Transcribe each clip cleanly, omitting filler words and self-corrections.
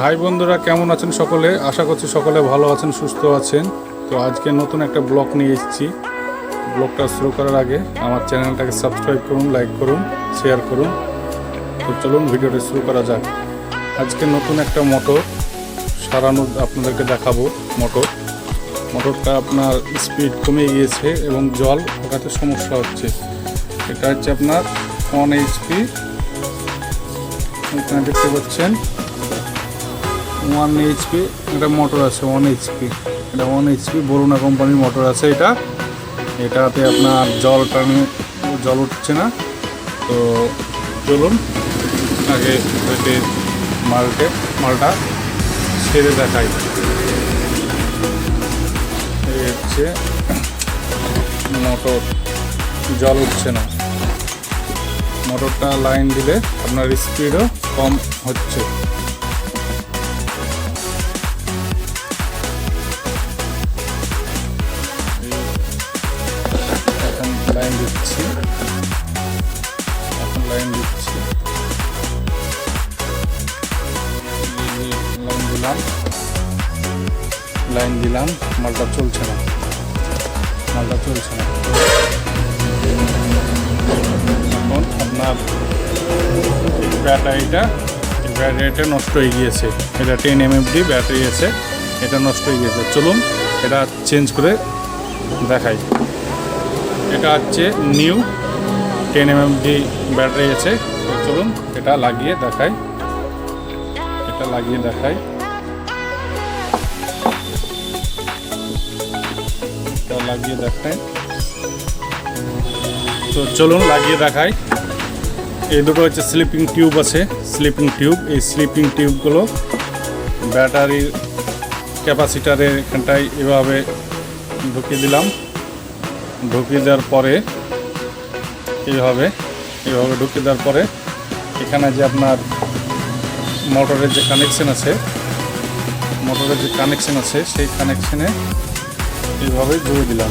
High বন্ধুরা, কেমন আছেন সকলে? আশা করছি সকলে ভালো আছেন, সুস্থ আছেন। তো আজকে নতুন একটা ব্লগ নিয়ে এসেছি। ব্লগটা শুরু করার আগে আমার চ্যানেলটাকে সাবস্ক্রাইব করুন, লাইক করুন, শেয়ার করুন। তো চলুন ভিডিওটা শুরু করা যাক। আজকে নতুন একটা মোটর সারানো আপনাদেরকে দেখাবো। মোটরটা আপনার স্পিড কমে গিয়েছে এবং জল ওটাতে সমস্যা হচ্ছে। এটা হচ্ছে আপনার 1 HP। এখানে দেখতে পাচ্ছেন 1 HP এটা মোটর আছে। 1 HP এটা 1 HP বরুণা কোম্পানির মোটর আছে। এটাতে আপনার জল উঠছে না। তো চলুন আগে মালটা ছেড়ে দেখাই। এই হচ্ছে মোটর, জল উঠছে না। মোটরটা লাইন দিলে আপনার স্পিডও কম হচ্ছে। লাইন দিচ্ছি। লাইন দিলাম, মালটা চলছে না। এখন আপনার ব্যাটারিটা নষ্ট হয়ে গিয়েছে। এটা 10 mAh ব্যাটারি আছে, এটা নষ্ট হয়ে গিয়েছে। চলুন এটা চেঞ্জ করে দেখাই। এটা হচ্ছে নিউ 10 mAh ব্যাটারি আছে। তো চলুন এটা লাগিয়ে দেখাই। তো চলুন লাগিয়ে দেখাই। এই দুটো হচ্ছে স্লিপিং টিউব আছে। এই স্লিপিং টিউবগুলো ব্যাটারির ক্যাপাসিটারের এখানটায় এভাবে ঢুকিয়ে দিলাম। ঢুকিয়ে দেওয়ার পরে এইভাবে ঢুকিয়ে দেওয়ার পরে এখানে যে আপনার মোটরের যে কানেকশন আছে সেই কানেকশনে এইভাবে জুড়ে দিলাম।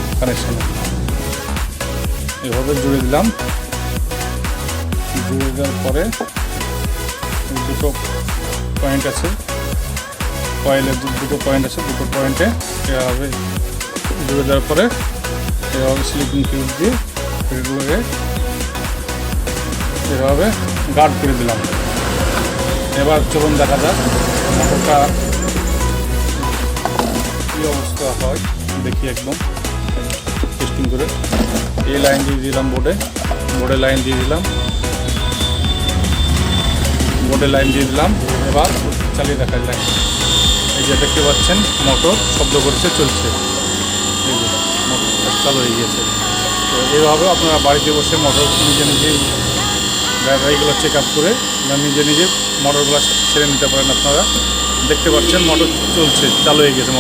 জুড়ে দেওয়ার পরে দুটো পয়েন্ট আছে, কয়েলের দুটো পয়েন্ট আছে। দুটো পয়েন্টে এভাবে জুড়ে দেওয়ার পরে এভাবে স্লিপিং টিউব দিয়ে এগুলোকে এভাবে গার্ড করে দিলাম। এবার চলুন দেখা যাক মোটরটা কী অবস্থা হয়, দেখি একদম টেস্টিং করে। এই লাইন দিয়ে দিলাম বোর্ডে লাইন দিয়ে দিলাম। এবার চালিয়ে দেখাই লাইন। এই যে দেখতে পাচ্ছেন মোটর শব্দ করছে, চলছে। এই যে মোটরটা চালু হয়ে গিয়েছে। তো এইভাবে আপনারা বাড়িতে বসে মোটর নিজে ব্যাটারিগুলো চেক আপ করে নিজে মোটরগুলো ছেড়ে নিতে পারেন। আপনারা দেখতে পাচ্ছেন মোটর চলছে, চালু হয়ে গেছে।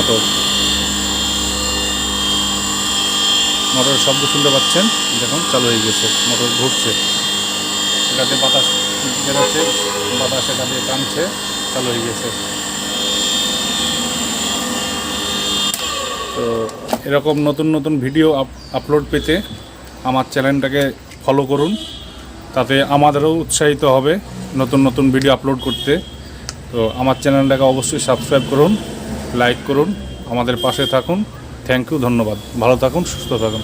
মোটরের শব্দ শুনতে পাচ্ছেন, দেখুন চালু হয়ে গেছে। মোটর ঘুরছে, এটাতে বাতাস বেরোচ্ছে, বাতাস এটা দিয়ে টানছে, চালু হয়ে গেছে। তো এরকম নতুন ভিডিও আপলোড পেতে আমার চ্যানেলটাকে ফলো করুন, তাতে আমাদেরও উৎসাহিত হবে নতুন ভিডিও আপলোড করতে। তো আমার চ্যানেলটাকে অবশ্যই সাবস্ক্রাইব করুন, লাইক করুন, আমাদের পাশে থাকুন। থ্যাংক ইউ, ধন্যবাদ। ভালো থাকুন, সুস্থ থাকুন।